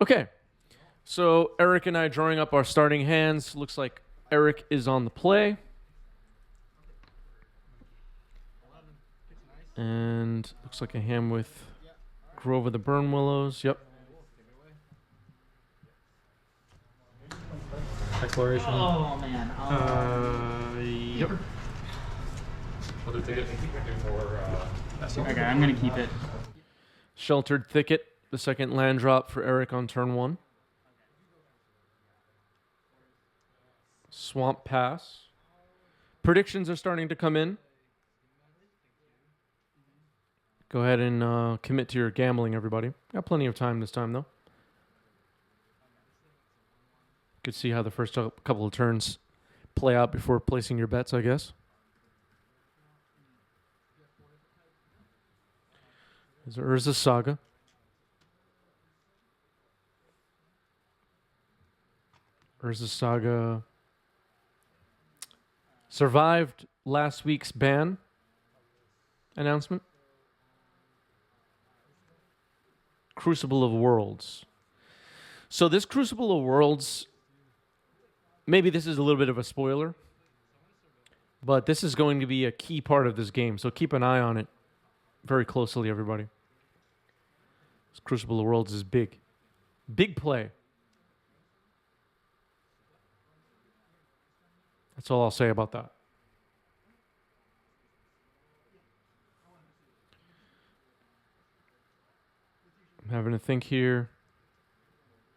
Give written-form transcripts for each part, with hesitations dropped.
Okay, so Eric and I drawing up our starting hands. Looks like Eric is on the play. And looks like a hand with Grove of the Burn Willows. Yep. Exploration. Oh man. Yep. Okay, I'm gonna keep it. Sheltered Thicket, the second land drop for Eric on turn 1. Swamp Pass. Predictions are starting to come in. Go ahead and commit to your gambling, everybody. Got plenty of time this time, though. Could see how the first couple of turns play out before placing your bets, I guess. There's Urza Saga. Urza Saga survived last week's ban announcement. Crucible of Worlds. So this Crucible of Worlds, maybe this is a little bit of a spoiler, but this is going to be a key part of this game, so keep an eye on it very closely, everybody. This Crucible of Worlds is big. Big play. That's all I'll say about that. I'm having to think here.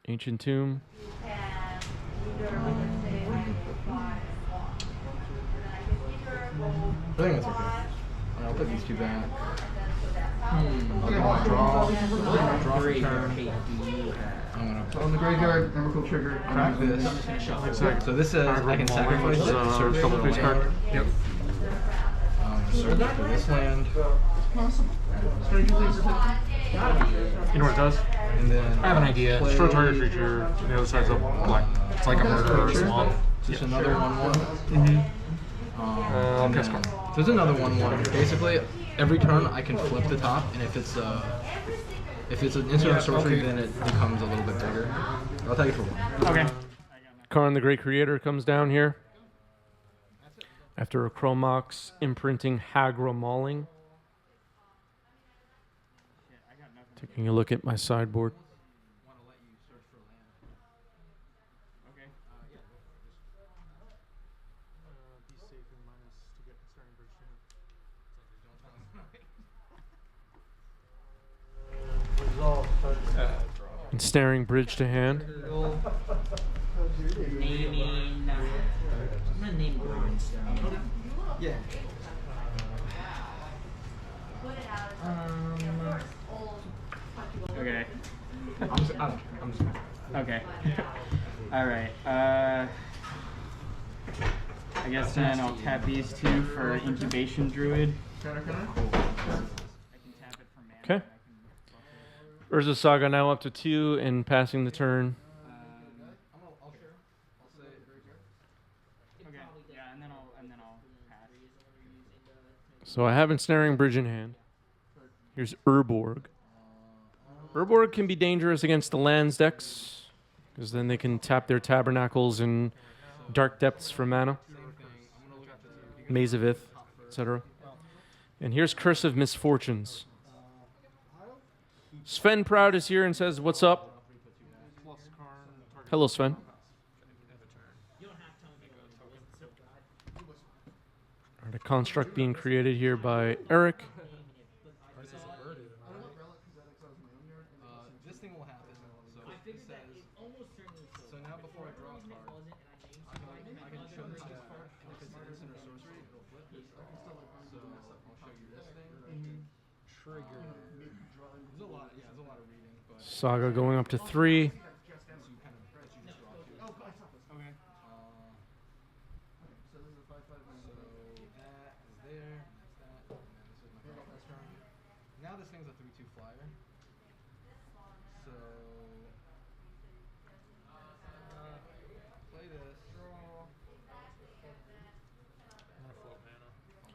Ancient Tomb. I think that's okay. I'll put these two back. Draw for turn. I'm gonna put on the graveyard. Emrakul trigger. Crack this. So this says I can sacrifice it. Search a couple face card. Yep. Search for this land. You know what it does? And then I have an idea. Destroy target creature. The other side's up black. It's like a murder or a swamp. Just another 1/1. Mm-hmm. Cast card. So there's another 1/1. Basically, every turn I can flip the top, and if it's an instant or sorcery, then it becomes a little bit bigger. I'll take it for 1. Okay. Karn the Great Creator comes down here. After a Chromox imprinting Hagra Mauling. Taking a look at my sideboard. And staring bridge to hand. Naming. I'm gonna name Grindstone. Yeah. Okay. I'm just Okay. All right. I guess then I'll tap these two for Incubation Druid. I can tap it for mana. Okay. Urza Saga now up to 2 and passing the turn. Okay. Yeah, and then I'll pass. So I have Ensnaring Bridge in hand. Here's Urborg. Urborg can be dangerous against the lands decks, because then they can tap their Tabernacles and Dark Depths for mana. Maze of Ith, etc. And here's Curse of Misfortunes. Sven Proud is here and says, "What's up?" Hello, Sven. Alright, a construct being created here by Eric. This thing will happen. So it says. So now before I draw a card, I can show this card. If it's an instant or sorcery, it'll flip. So I'll show you this thing. Trigger. There's a lot. Yeah, there's a lot of reading. But Saga going up to 3. Now this thing's a 3/2 flyer. So play this.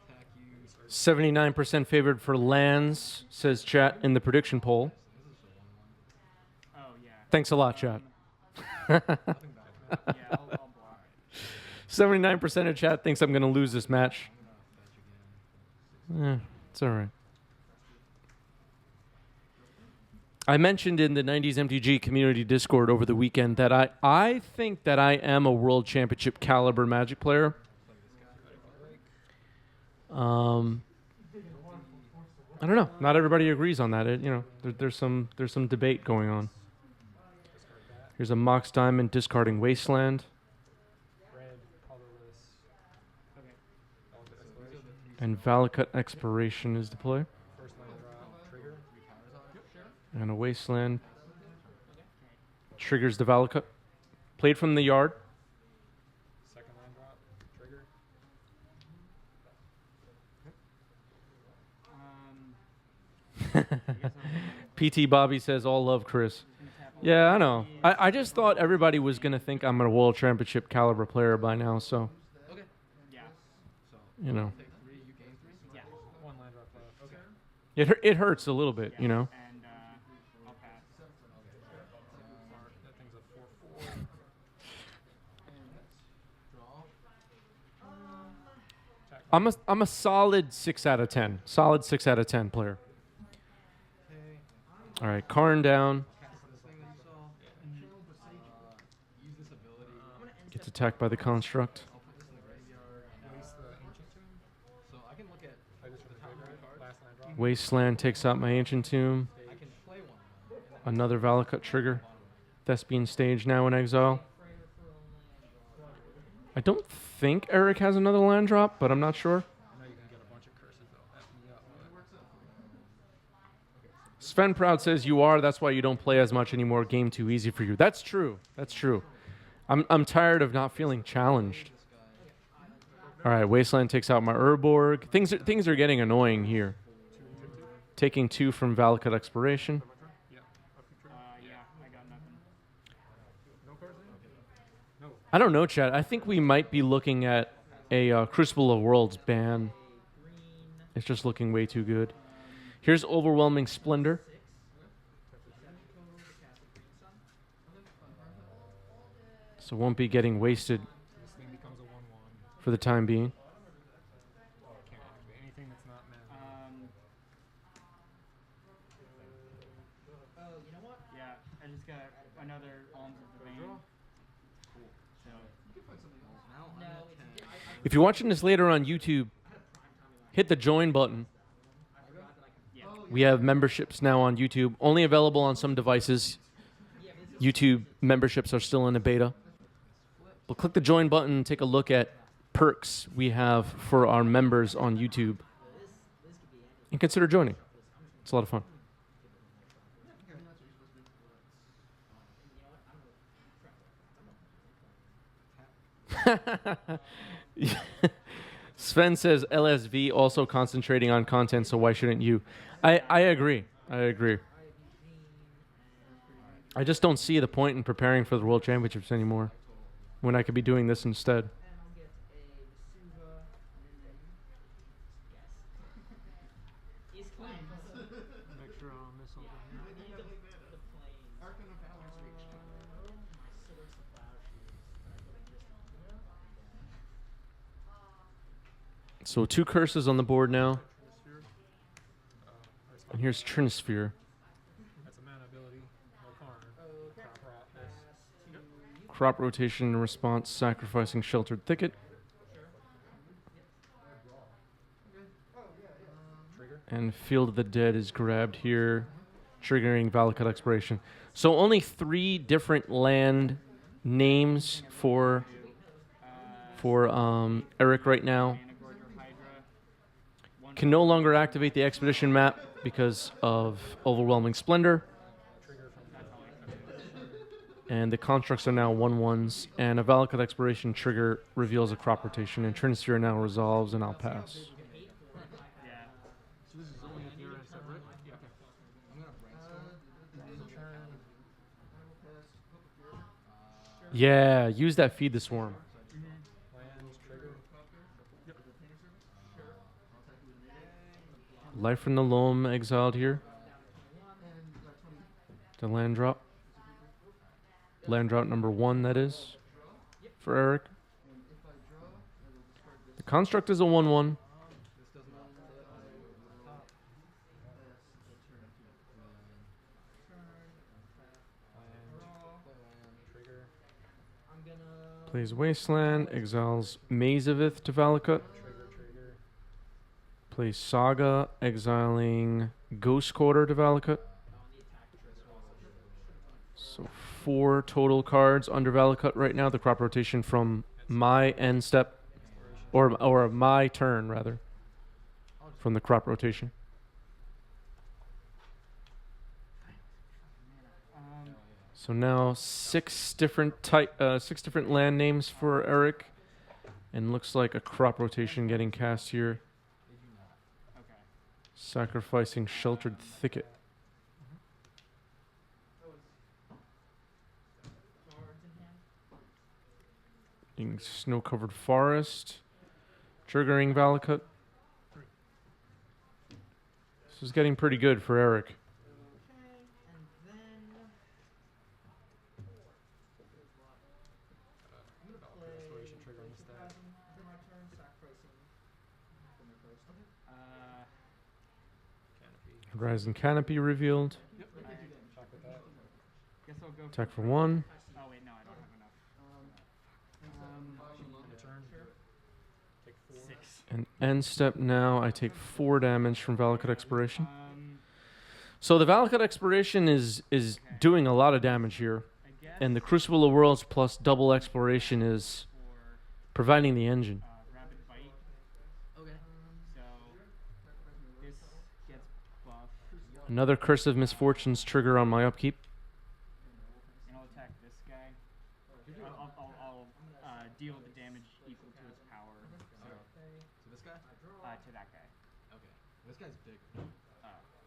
Attack you. 79% favored for lands, says chat in the prediction poll. Oh yeah. Thanks a lot, chat. Yeah, I'll block. 79% of chat thinks I'm going to lose this match. It's all right. I mentioned in the 90s MTG community Discord over the weekend that I think that I am a world championship caliber Magic player. I don't know. Not everybody agrees on that. There's some debate going on. Here's a Mox Diamond discarding Wasteland. And Valakut Expiration is the play. And a Wasteland. Triggers the Valakut. Played from the yard. Second land drop, trigger. PT Bobby says, all love, Chris. Yeah, I know. I just thought everybody was going to think I'm a world championship caliber player by now, so, Okay. Yeah. So you know. take 3, you gain 3. Yeah. One land drop left. Okay. It hurts a little bit, you know. And I'll pass. That thing's a 4/4. Draw. I'm a solid 6 out of 10. Solid 6 out of 10 player. Okay. All right, Karn down. Cast this thing that you saw. Use this ability. Gets attacked by the construct. I'll put this in the graveyard. Waste the ancient tomb. So I can look at Play this the from the top 3 graveyard. cards. Last land drop. Wasteland takes out my Ancient Tomb. I can play one of them. And then Another Valakut trigger. Thespian Stage now in exile. I don't think Eric has another land drop, but I'm not sure. I know you can get a bunch of curses though. F me up. Sven Proud says you are. That's why you don't play as much anymore. Game too easy for you. That's true. That's true. I'm tired of not feeling challenged. All right, Wasteland takes out my Urborg. Things are getting annoying here. Taking 2 from Valakut Expiration. Yeah. Yeah, I got nothing. No cards in? No. I don't know, Chad. I think we might be looking at a Crucible of Worlds ban. It's just looking way too good. Here's Overwhelming Splendor. So won't be getting wasted This thing becomes a 1/1. for the time being. Can't activate anything that's not mana. Yeah, I just got another Alms of the Vein. Cool. So, You can find something else. Now I'm at 10. If you're watching this later on YouTube, hit the join button. yeah. We have memberships now on YouTube, only available on some devices. YouTube memberships are still in a beta. But click the join button and take a look at perks we have for our members on YouTube. And consider joining. It's a lot of fun. Sven says LSV also concentrating on content, so why shouldn't you? I agree. I agree. I just don't see the point in preparing for the World Championships anymore when I could be doing this instead. Make sure I don't miss something here. Arcana of Valor's reached. So 2 curses on the board now. That's And here's Trinisphere. That's a mana ability. No Karn. Crop rot this. Crop rotation in response, sacrificing Sheltered Thicket. Trigger. And Field of the Dead is grabbed here, triggering Valakut Expiration. So only 3 different land names for Eric right now. Managorger Hydra. One Can no longer activate the Expedition map because of Overwhelming Splendor. Trigger from that's all I said. And the constructs are now 1/1s. And a Valakut Expiration trigger reveals a crop rotation. And Trinisphere now resolves, and I'll pass. Yeah. So this is only if you're separate? Yeah. I'm gonna brainstorm. Yeah, use that Feed the Swarm. Lands, trigger. Life from the Loam exiled here. The land drop. Land drought number 1, that is, for Eric. The construct is a 1/1. Plays Wasteland, exiles Mazavith to Valakut. Plays Saga, exiling Ghost Quarter to Valakut. So 4 total cards under Valakut right now. The crop rotation from my end step, or my turn rather, from the crop rotation. So now 6 different land names for Eric, and looks like a crop rotation getting cast here. Okay. Sacrificing Sheltered Thicket. Being Snow-Covered Forest. Triggering Valakut. This is getting pretty good for Eric. Horizon Canopy revealed. Guess I'll go Attack for 1. Oh wait, no, I don't have enough. 6. And end step now, I take 4 damage from Valakut Expiration. So the Valakut Expiration is doing a lot of damage here. I guess And the Crucible of Worlds plus double Exploration is for providing the engine. Rapid Bite. Okay. So this gets buff, Another Curse of Misfortunes trigger on my upkeep. and I'll attack this guy. I'll deal the damage equal to his power. So So this guy? to that guy. Okay. This guy's big. Oh.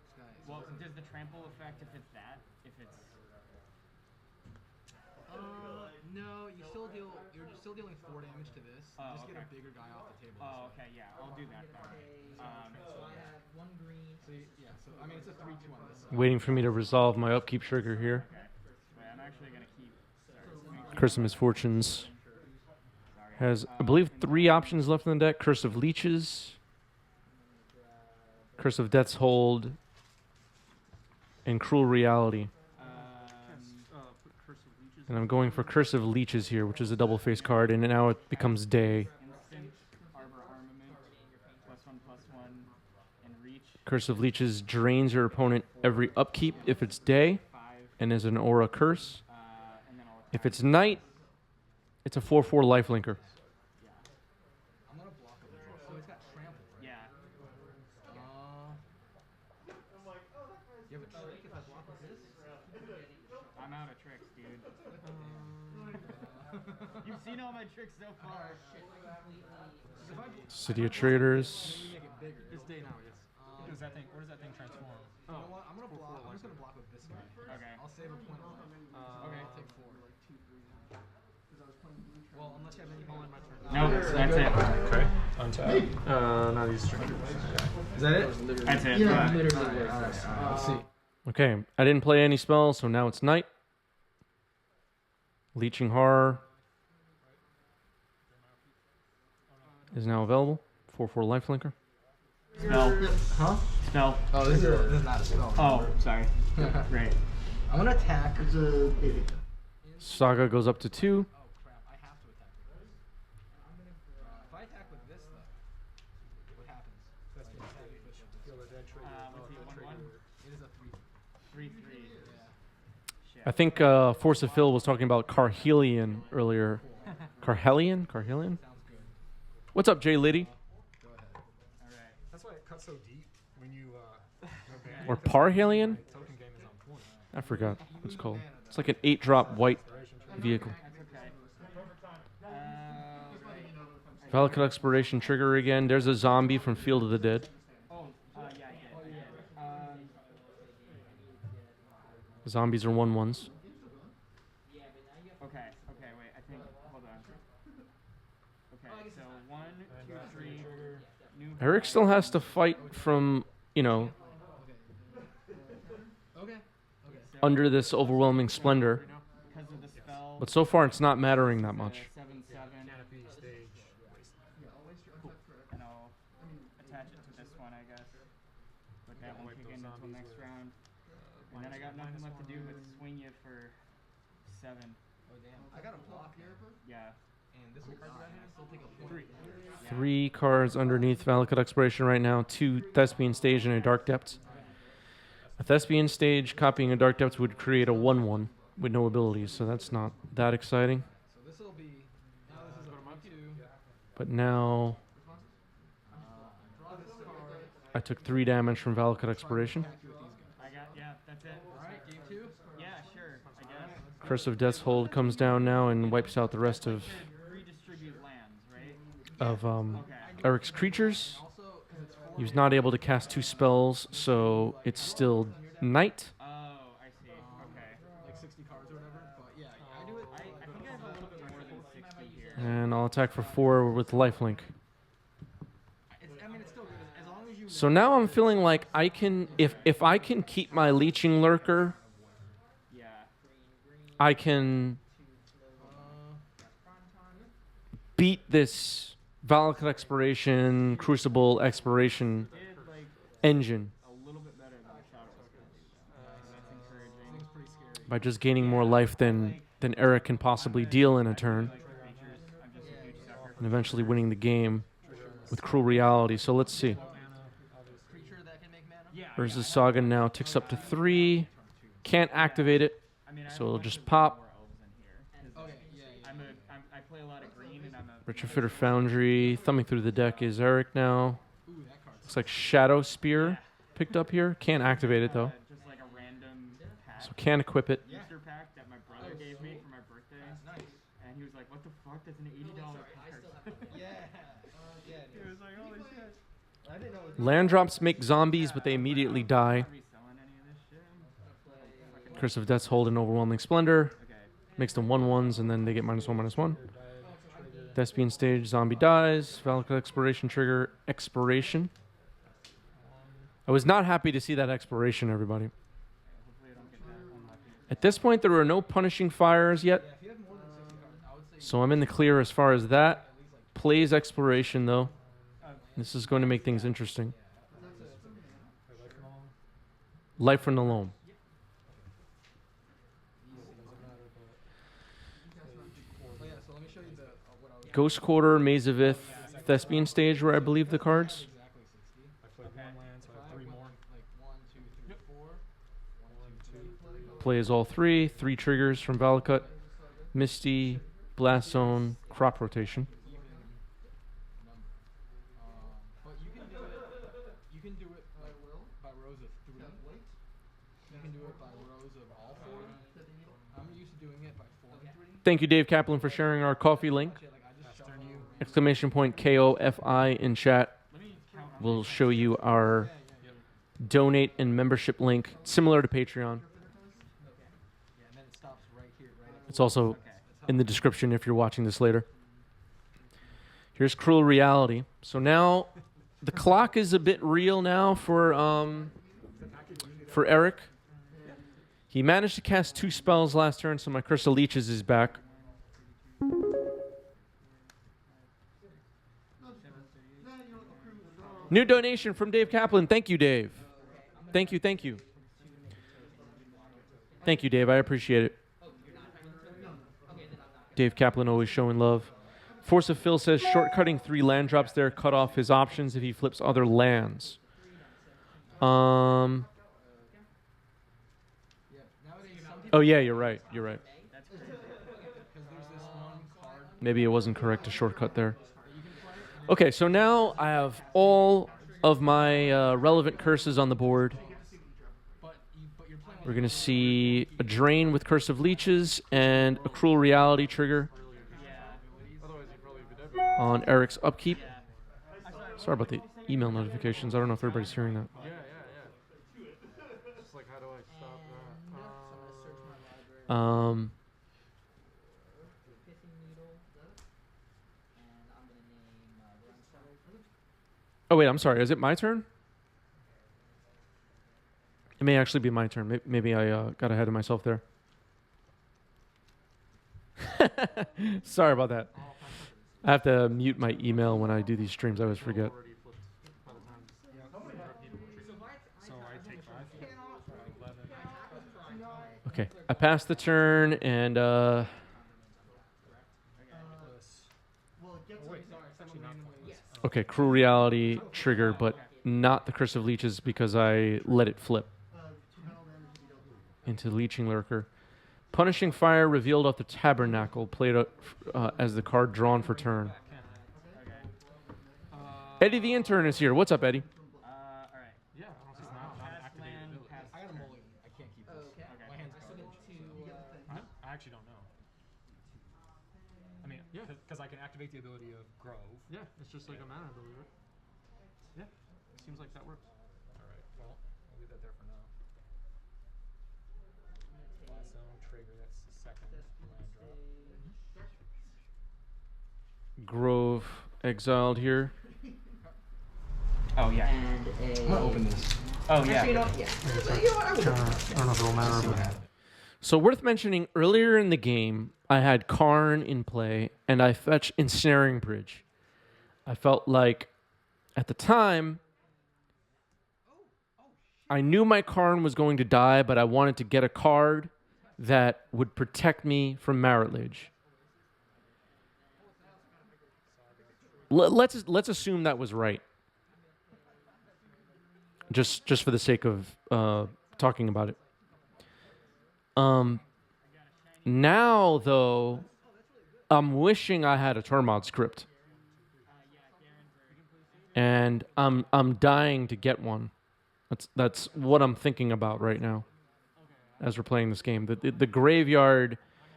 This guy is Well, does the trample affect if it's that? If it's no, you're still dealing 4 damage to this. Oh, Just get a okay. bigger guy off the table. oh, okay, yeah, I'll do that. So I have 1 green. So I mean it's a 3/2 on this. Waiting for me to resolve my upkeep trigger here. Okay. Wait, I'm actually gonna keep. Sorry. Curse of Misfortunes Sorry. has, I believe, 3 options left in the deck. Curse of Leeches, Curse of Death's Hold, and Cruel Reality. And I'm going for Curse of Leeches here, which is a double face card, and now it becomes day. Instant Arbor Armament, +1/+1, and reach. Curse of Leeches drains your opponent every upkeep if it's day, 5. and is an aura curse. And then I'll attack. If it's night, it's a 4/4 lifelinker. Yeah. I'm gonna block him. So he's got trample, right? Yeah. You have a trick if I block with this? I'm out of tricks, dude. You've seen all my tricks so far. City of Traders. Make it bigger. It's day now, yes. Where does that thing transform? You know what? I'm just gonna block with this guy. Okay. I'll save a point of life. Okay. I'll take 4. Well, unless you have any more in my turn. Nope, that's it. Okay. Untap. Now these triggers. Is that it? That's it. Let's see. Okay, I didn't play any spells, so now it's night. Leeching Horror is now available. 4/4 lifelinker. Spell. Huh? Spell. Oh, this is not a spell. Oh, sorry. Right. I'm gonna attack. Saga goes up to 2. Oh crap! I have to attack with this. If I attack with this, though, what happens? That's the attack. Feel the dead trigger. What's the 1/1? It is a 3. 3/3. Shit. I think Force of Phil was talking about Carhelion earlier. Carhelion? Sounds good. What's up, Jay Liddy? Go ahead. All right. That's why it cuts so deep when you ban Or Parhelion? token game is on point. I forgot what it's called. It's like an 8-drop white vehicle. That's okay. Right. Valakut Expiration trigger again. There's a zombie from Field of the Dead. Oh, yeah, I did. Zombies are 1/1s. Okay, wait, I think, hold on. Okay, so 1, 2, 3, new. Eric still has to fight from, Okay. So under this overwhelming splendor. because of the spell, But so far, it's not mattering that much. 7/7. Canopy stage. And I'll attach it to this one, I guess. But that won't wipe kick those in until zombies next with, round. And then I got nothing left to do but swing you for 7. Oh damn. I got a block here. Yeah. And this will die. And I still take a point. 3 cards underneath Valakut Exploration right now. 2 Thespian Stage and a Dark Depths. A Thespian Stage copying a Dark Depths would create a 1/1 with no abilities, so that's not that exciting. So this will be. Now this is a 2. But now Draw this card. I took 3 damage from Valakut Exploration. I got, yeah, that's it. Alright, game 2. Yeah, sure, I guess. Curse of Death's Hold comes down now and wipes out the rest of Redistribute lands, right? Okay. Eric's creatures. Also, because it's 4. He was not able to cast 2 spells, so it's still Night. Oh, I see. Okay. Like 60 cards or whatever. But yeah, I do it. I think I have a little bit more than 60 here. And I'll attack for 4 with lifelink. I mean, it's still good as long as you. So now I'm feeling like I can, if I can keep my Leeching Lurker, Yeah. I can beat this Valakut Exploration, Crucible Exploration Did like engine a little bit better than I thought it was going to do. That's encouraging. Seems pretty scary. by just gaining more life than Eric can possibly deal in a turn, Like creatures, I'm just a huge sucker and eventually winning the game with Cruel Reality. So let's see. Creature that can make mana. Yeah. Urza's Saga now ticks up to 3. Can't activate it, I mean, I so have a it'll bunch just of pop. more elves in here, 'cause Okay, yeah. I play a lot of green and I'm a Retrofitter Foundry. Thumbing through the deck is Eric now. Ooh, that card's Looks like Shadow Spear picked up here. Can't activate it though, just like a random pack. so can't equip it. Booster pack that my brother gave me for my birthday, nice. and he was like, "What the fuck? That's an $80 card." Yeah. Yeah. He was like, "Holy shit!" I didn't know. Land drops make zombies, but they immediately die. Not reselling any of this shit. Curse of Death's Hold and Overwhelming Splendor. Okay. Makes them 1/1s, and then they get -1/-1. Thespian Stage, zombie dies. Valakut Exploration trigger, Expiration. I was not happy to see that Expiration, everybody. Hopefully I don't get that unlucky. At this point, there are no punishing fires yet, Yeah, if you have more than 60 cards, I would say. so I'm in the clear as far as that. Plays Exploration, though. This is going to make things interesting. Life from the Loam. Oh yeah, so let me show you the what I was. Ghost Quarter, Maze of Ith, Thespian Stage, where I believe the cards. Exactly 60. I played 1 land, so I have 3 more. Like 1, 2, 3, 4. 1, 2, 3. Plays all 3. 3 triggers from Valakut. Misty, Blast Zone, Crop Rotation. Even number. But you can do it. You can do it by rows of 3. You can do it by rows of all 4. I'm used to doing it by 4 and 3. Thank you, Dave Kaplan, for sharing our coffee link. Actually, like I just shuffle you. Exclamation point KOFI in chat. Let me count. We'll show you our donate and membership link, similar to Patreon. Yeah, and then it stops right here, right at It's also Okay. in the description if you're watching this later. Here's Cruel Reality. So now the clock is a bit real now for Eric. He managed to cast 2 spells last turn, so my Curse of Leeches is back. New donation from Dave Kaplan. Thank you, Dave. Thank you, thank you. Thank you, Dave. I appreciate it. Dave Kaplan always showing love. Force of Phil says shortcutting 3 land drops there cut off his options if he flips other lands. Oh yeah, you're right. You're right. because there's this one card. Maybe it wasn't correct to shortcut there. Okay, so now I have all of my relevant curses on the board. But you're playing. We're gonna see a Drain with Curse of Leeches and a Cruel Reality trigger Otherwise, you'd probably be dead. on Eric's upkeep. Sorry about the email notifications. I don't know if everybody's hearing that. Yeah. Just like, how do I stop that? Oh wait, I'm sorry. Is it my turn? It may actually be my turn. Maybe I got ahead of myself there. Sorry about that. I have to mute my email when I do these streams. I always forget. Already flipped by the time. So I take 5. 11. Okay, I passed the turn, and Plus. Oh, wait. It's actually not pointless. okay, Cruel Reality trigger, but not the Curse of Leeches because I let it flip into Leeching Lurker. Punishing Fire revealed off the Tabernacle, played as the card drawn for turn. Eddie the intern is here. What's up, Eddie? All right. Yeah, I don't see it's not an Pass activated land, ability. pass I got a turn. mulligan. I can't keep this. Okay. My hand's garbage. I actually don't know. I mean, yeah, because I can activate the ability of Grove. Yeah, it's just like a mana ability, right? Yeah, seems like that works. All right, well, I'll leave that there for now. Blast Zone trigger. That's the second land drop. Grove exiled here. Oh yeah. And a. I'm gonna open this. Oh yeah. Actually, you know what? Yeah. You know what? I would. I don't know if it'll matter, but So worth mentioning, earlier in the game, I had Karn in play, and I fetched Ensnaring Bridge. I felt like, at the time, I knew my Karn was going to die, but I wanted to get a card that would protect me from Maritlage. Let's assume that was right. Just for the sake of talking about it. Now though, I'm wishing I had a Tormod script, and I'm dying to get one. That's what I'm thinking about right now, as we're playing this game. The graveyard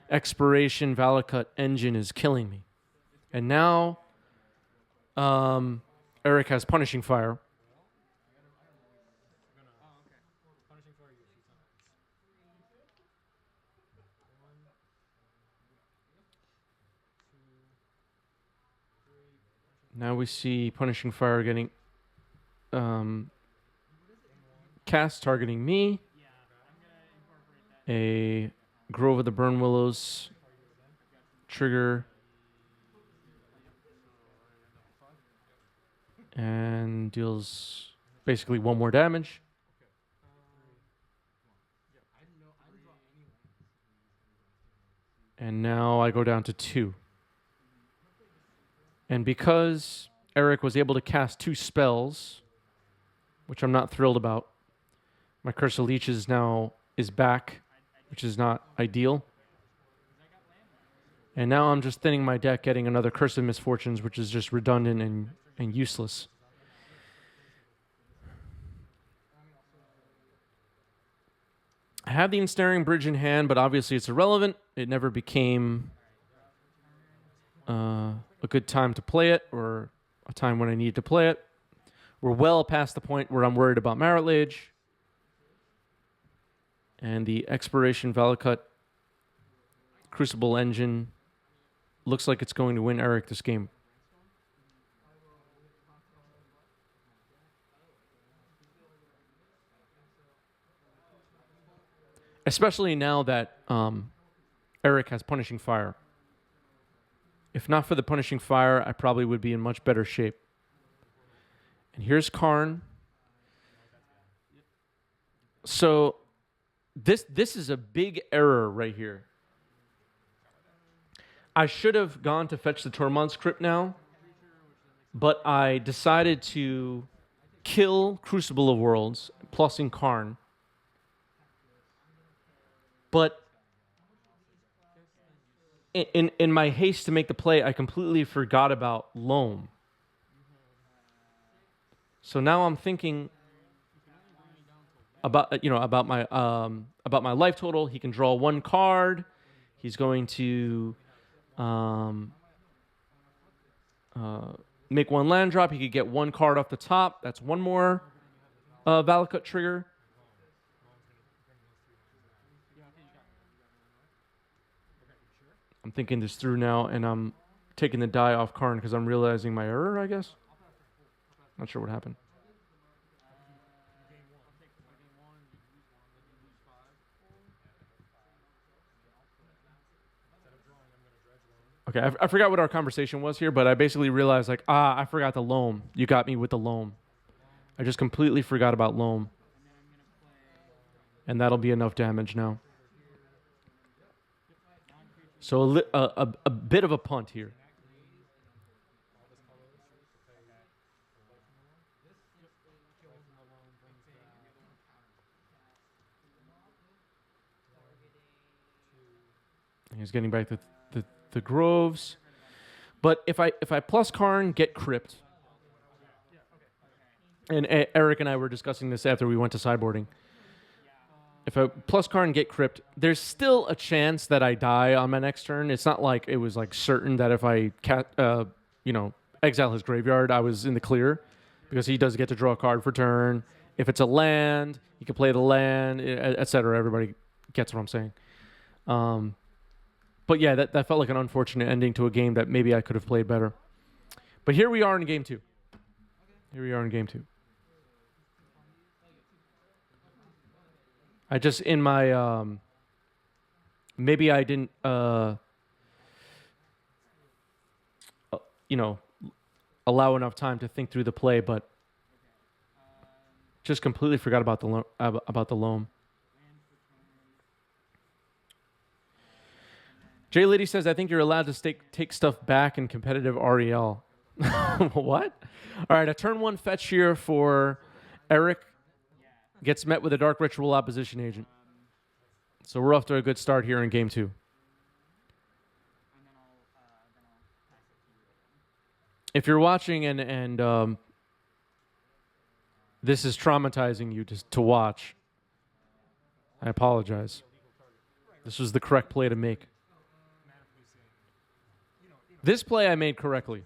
expiration Valakut engine is killing me, and now Eric has Punishing Fire. Now we see Punishing Fire getting cast targeting me. A Grove of the Burn Willows trigger. And deals basically 1 more damage. And now I go down to 2. And because Eric was able to cast 2 spells, which I'm not thrilled about, my Curse of Leeches now is back, which is not ideal. And now I'm just thinning my deck, getting another Curse of Misfortunes, which is just redundant and useless. I have the Ensnaring Bridge in hand, but obviously it's irrelevant. It never became a good time to play it, or a time when I needed to play it. We're well past the point where I'm worried about Maritlage. And the Expiration Valakut Crucible engine looks like it's going to win Eric this game. Especially now that Eric has Punishing Fire. If not for the Punishing Fire, I probably would be in much better shape. And here's Karn. So this is a big error right here. I should have gone to fetch the Tormod script now, but I decided to kill Crucible of Worlds, plussing Karn. But in my haste to make the play, I completely forgot about Loam. So now I'm thinking about my life total. He can draw 1 card. He's going to make 1 land drop. He could get 1 card off the top. That's 1 more Valakut trigger. I'm thinking this through now, and I'm taking the die off Karn because I'm realizing my error, I guess. Not sure what happened. Okay, I forgot what our conversation was here, but I basically realized, like, I forgot the loam. You got me with the loam. I just completely forgot about loam. And that'll be enough damage now. So a bit of a punt here. He's getting back the groves. But if I plus Karn, get crypt. And Eric and I were discussing this after we went to sideboarding. If I plus Karn, get crypt, there's still a chance that I die on my next turn. It's not like it was like certain that if I exile his graveyard, I was in the clear, because he does get to draw a card for turn. If it's a land, he can play the land, etc. Everybody gets what I'm saying. But yeah, that felt like an unfortunate ending to a game that maybe I could have played better. But here we are in game 2. Here we are in game 2. I just, in my, maybe I didn't, allow enough time to think through the play, but just completely forgot about the loam. Jay Liddy says, I think you're allowed to take stuff back in competitive REL. What? All right, a turn 1 fetch here for Eric. Gets met with a Dark Ritual Opposition Agent. So we're off to a good start here in game 2. If you're watching and this is traumatizing you to watch, I apologize. This was the correct play to make. This play I made correctly.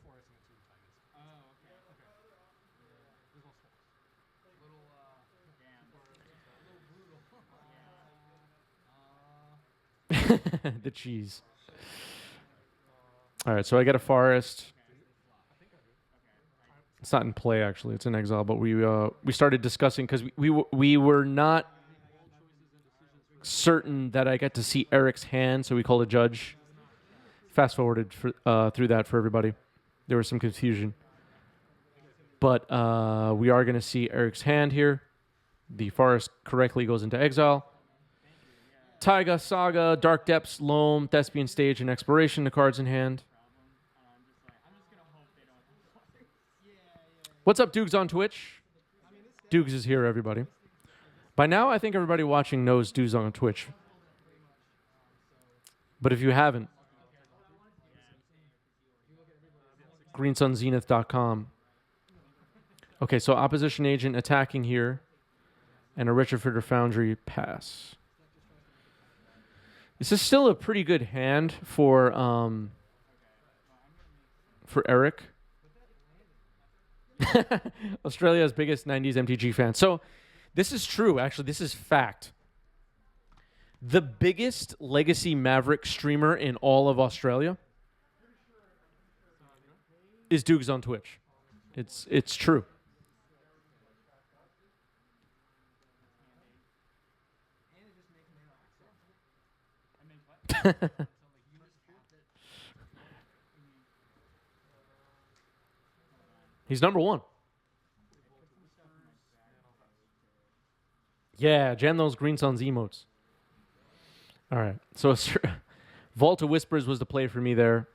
The cheese. All right, so I get a forest. It's not in play, actually. It's in exile, but we started discussing, because we were not certain that I get to see Eric's hand, so we called a judge. Fast forwarded through that for everybody. There was some confusion. But we are going to see Eric's hand here. The forest correctly goes into exile. Taiga, Saga, Dark Depths, Loam, Thespian Stage, and Exploration, the cards in hand. What's up, Dukes on Twitch? Dukes is here, everybody. By now, I think everybody watching knows Dukes on Twitch. But if you haven't, greensunzenith.com. Okay, so Opposition Agent attacking here, and a Richard Fritter Foundry pass. This is still a pretty good hand for Eric. Australia's biggest 90s MTG fan. So this is true, actually. This is fact. The biggest Legacy Maverick streamer in all of Australia is Dukes on Twitch. It's true. He's number 1. Yeah, jam those Green Suns emotes. All right. So Vault of Whispers was the play for me there.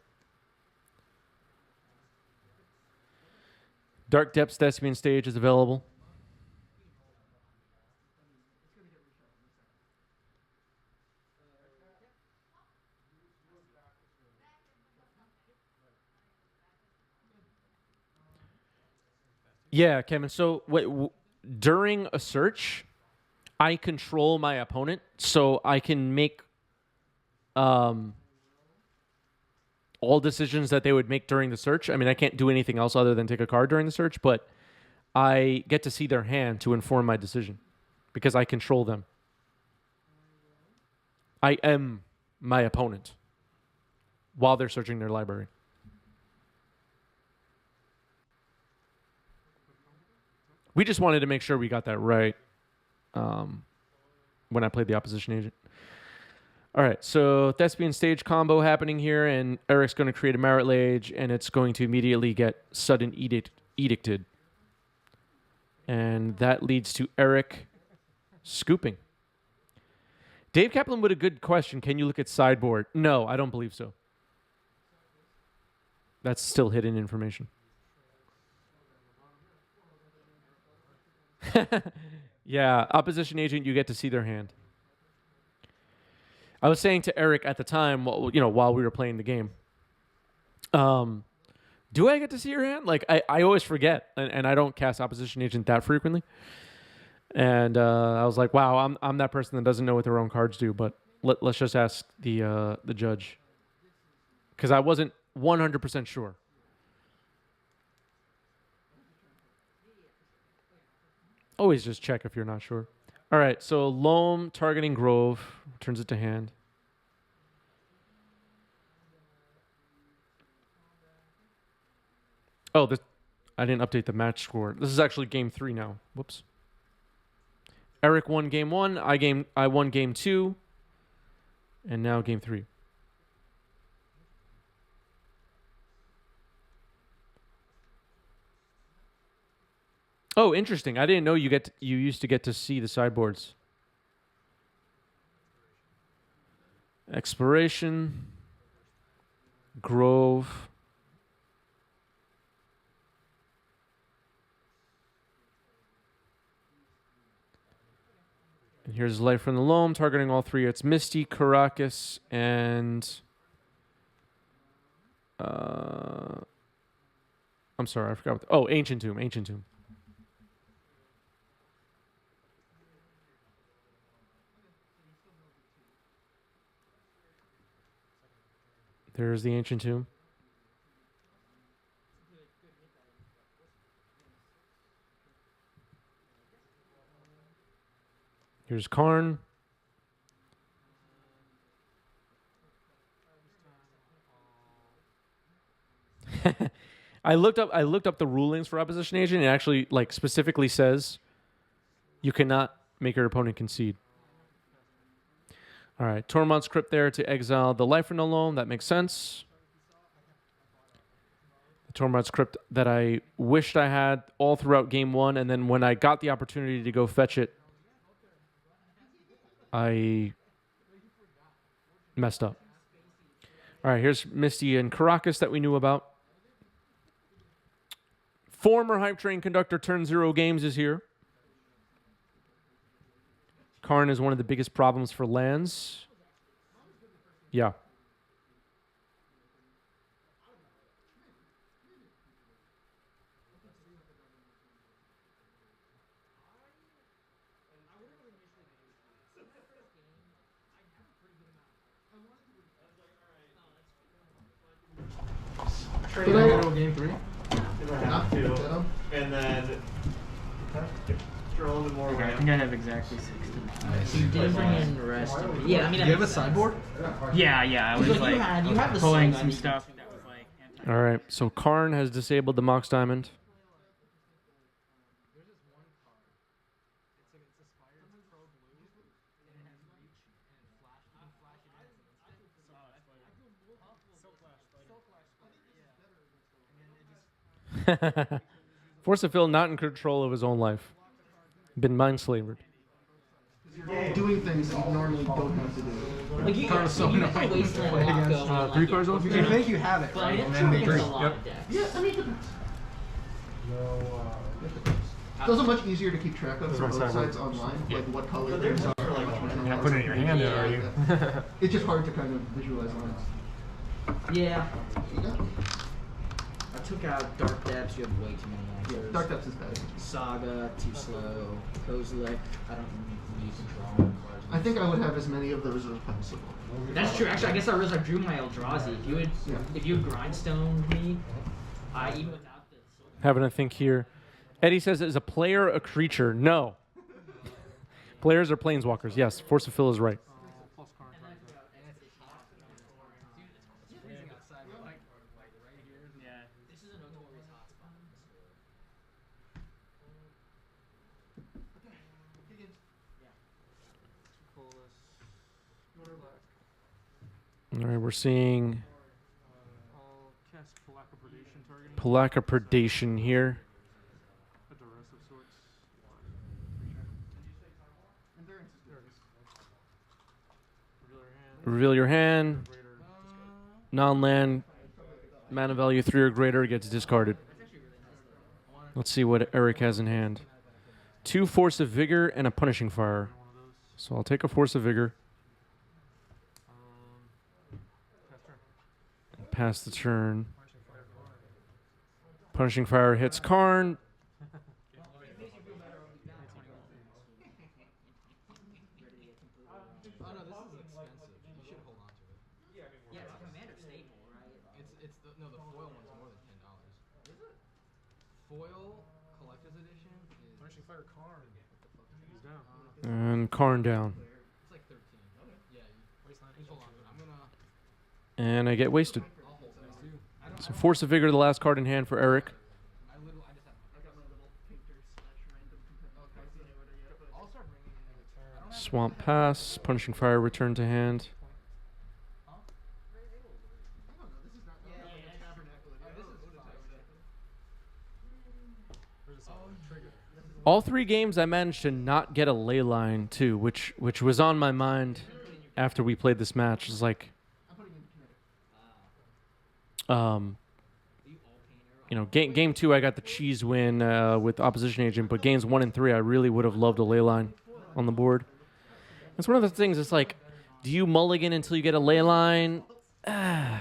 Dark Depths Thespian Stage is available. Yeah, Kevin. So during a search, I control my opponent, so I can make all decisions that they would make during the search. I mean, I can't do anything else other than take a card during the search, but I get to see their hand to inform my decision because I control them. I am my opponent while they're searching their library. We just wanted to make sure we got that right when I played the Opposition Agent. All right, so Thespian Stage combo happening here, and Eric's going to create a Marit Lage, and it's going to immediately get Sudden Edicted. And that leads to Eric scooping. Dave Kaplan with a good question. Can you look at sideboard? No, I don't believe so. That's still hidden information. Yeah, opposition agent, you get to see their hand. I was saying to Eric at the time, while we were playing the game, do I get to see your hand? Like, I always forget, and I don't cast opposition agent that frequently. And I was like, wow, I'm that person that doesn't know what their own cards do, but let's just ask the judge. Because I wasn't 100% sure. Always just check if you're not sure. All right, so Loam targeting Grove turns it to hand. Oh, I didn't update the match score. This is actually game 3 now. Whoops. Eric won game 1. I won game 2. And now game 3. Oh, interesting. I didn't know you used to get to see the sideboards. Exploration. Grove. And here's Light from the Loam, targeting all 3. It's Misty, Caracas, and... I'm sorry, I forgot. Ancient Tomb. There's the Ancient Tomb. Here's Karn. I looked up the rulings for opposition agent. It actually specifically says you cannot make your opponent concede. All right, Tormod's Crypt there to exile the Life from the Loam. That makes sense. The Tormod's Crypt that I wished I had all throughout game 1, and then when I got the opportunity to go fetch it, I messed up. All right, here's Misty and Caracas that we knew about. Former Hype Train conductor turn 0 games is here. Karn is one of the biggest problems for lands. Yeah. Did I go game 3? Enough to, and then draw a little bit more. Okay, I think I have exactly 6 to You did bring in the rest. Yeah, I mean, Do you have a sideboard? Yeah, I was You like you have the pulling Saga, I some mean, stuff that was like anti. All right, so Karn has disabled the Mox Diamond. Force of Phil not in control of his own life. Been mind-slavered. Doing things that you normally don't have to do. Like you, Karn is so you annoying. can wasteland Play Mako against, and, like, 3 cards off? You think you have it, But right? it And then they against drink. a lot of decks. Yeah, I mean, it's also much easier to keep track of That's for my both sideboard. sides online, like what color things are. You're not putting it in your hand, then, are you? It's just hard to kind of visualize lines. Yeah. You got it. I took out Dark Depths. You have way too many answers. Dark Depths is bad. Saga, too slow. Kozilek, I don't need control. I think I would have as many of those as possible. That's true. Actually, I guess I realized I drew my Eldrazi. Yeah. If you had grindstone me, even without the silver. Having a think here. Eddie says, is a player a creature? No. Players are planeswalkers. Yes, Force of Phil is right. Yeah. This is a notorious hotspot. All right, we're seeing I'll cast Palaka Predation targeting. Palaka Predation here. A duress of sorts. Endurance is good. Reveal your hand. Reveal your hand. Greater. Non-land. Mana value 3 or greater gets discarded. Let's see what Eric has in hand. 2 Force of Vigor and a Punishing Fire. One of those. So I'll take a Force of Vigor. Pass turn. And pass the turn. Punishing Fire hits Karn. Oh no, this is expensive. You should hold on to it. Yeah, it's a commander staple, right? The foil one's more than $10. Is it? Foil collector's edition is Punishing Fire Karn. He's down. And Karn down. it's like 13. Okay. Yeah, Wasteland. just hold on to it. I'm gonna And I get wasted. I'll hold it. I don't So Force of Vigor, the last card in hand for Eric. I just have I got my little painter slash random competitive. I'll start bringing in the turn. I don't have Swamp pass. Punishing Fire return to hand. Where's the solid? Trigger. All 3 games I managed to not get a ley line too, which was on my mind after we played this match. It's like, you know, game 2 I got the cheese win with opposition agent, but games 1 and 3 I really would have loved a ley line on the board. It's one of the things. It's like, do you mulligan until you get a ley line? I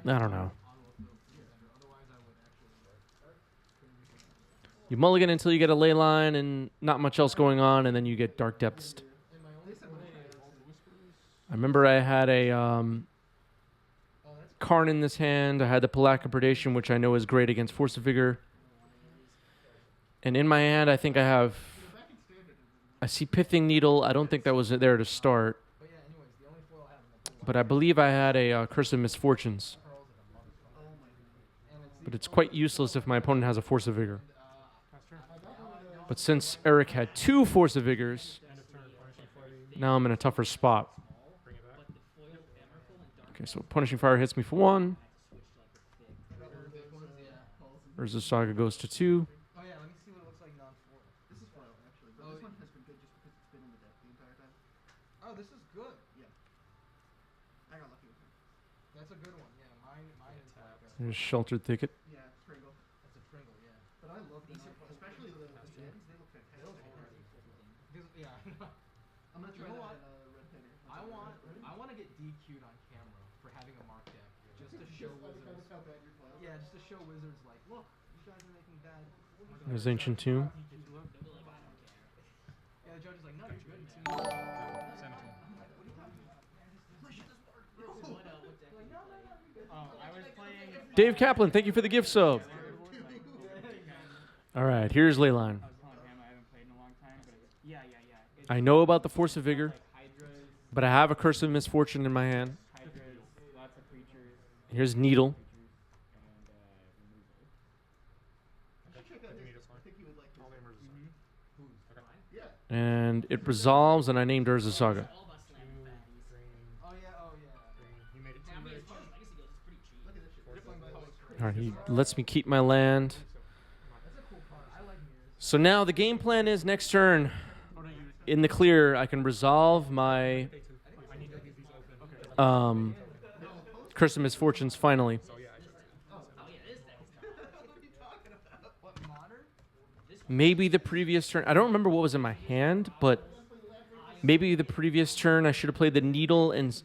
don't know. You mulligan until you get a ley line and not much else going on, and then you get Dark Depths. I remember I had a Karn in this hand. I had the Palaka Predation, which I know is great against Force of Vigor. And in my hand, I think I see Pithing Needle. I don't think that was there to start. But I believe I had a Curse of Misfortunes. But it's quite useless if my opponent has a Force of Vigor. But since Eric had 2 Force of Vigors, now I'm in a tougher spot. Okay, so Punishing Fire hits me for 1. Urza Saga goes to 2. Oh yeah, let me see what it looks like non-foil. This is foil, actually, but this one has been good just because it's been in the deck the entire time. Oh, this is good. Yeah. I got lucky with him. That's a good one. Yeah, mine is like There's Sheltered Thicket. Yeah, Pringle. that's a Pringle. Yeah. But I love these, especially the gens. They look fantastic. Yeah. I'm gonna try You know that what? in Red Painter. I want to get DQ'd on camera for having a mark deck just to show wizards. how bad your players. Yeah, just to show wizards like, look, you guys are making bad. There's Ancient Tomb. Yeah, the judge is like, no, you're good. 17. I was playing. Dave Kaplan, thank you for the gift sub. All right, here's Leyline. I was telling him I haven't played in a long time, but yeah. It's I know about the Force of Vigor, like Hydras, but I have a Curse of Misfortune in my hand. lots of creatures, Here's Needle. and I think you would like All this. the emergency. Yeah. And it resolves, and I named Urza Saga. Green. Oh yeah, Green. You made it 2 red. Look at this shit. Rippling colors. All right, he lets me keep my land. So now the game plan is next turn, in the clear, I can resolve my I need to leave these open. Curse of Misfortunes finally. So yeah. What, modern? Maybe the previous turn, I don't remember what was in my hand, but maybe the previous turn I should have played the Needle and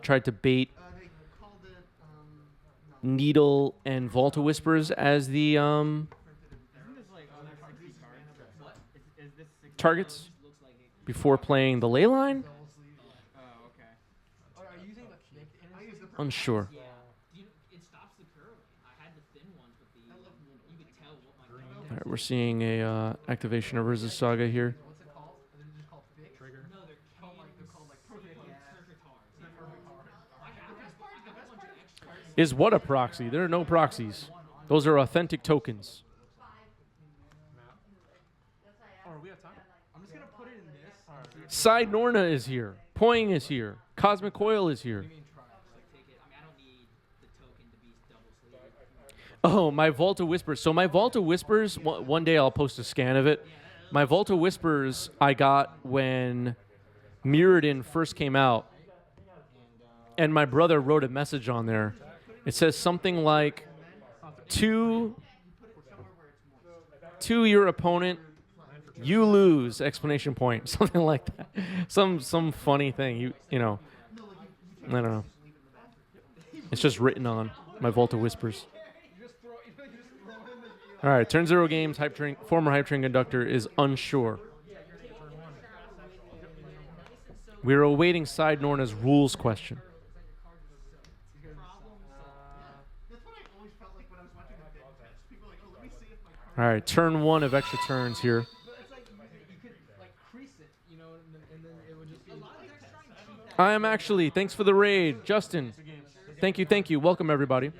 tried to bait They called it, Needle and Vault of Whispers as the isn't this like 60 cards? What? Is this 60 targets before playing the ley line. Oh, okay. Oh, are you using the thick innocent? Unsure. Yeah. It stops the curling. I had the thin ones, but you could tell what my All right, we're seeing a activation of Urza Saga here. What's it called? Are they just called thick? Trigger. No, they're They're called like perfect. Is what a proxy? There are no proxies. Those are authentic tokens. Oh, are we out of time? I'm just gonna put it in this. Side Norna is here. Poing is here. Cosmic Coil is here. You mean try? Oh, my Vault of Whispers. So my Vault of Whispers, one day I'll post a scan of it. My Vault of Whispers I got when Mirrodin first came out, and my brother wrote a message on there. It says something like, to your opponent, you lose, exclamation point. Something like that. Some funny thing. You know, I don't know. It's just written on my Vault of Whispers. All right, turn 0 games. Former Hype Train conductor is unsure. We are awaiting Side Norna's rules question. All right, turn 1 of extra turns here. I am actually. Thanks for the raid, Justin. Thank you. Welcome, everybody.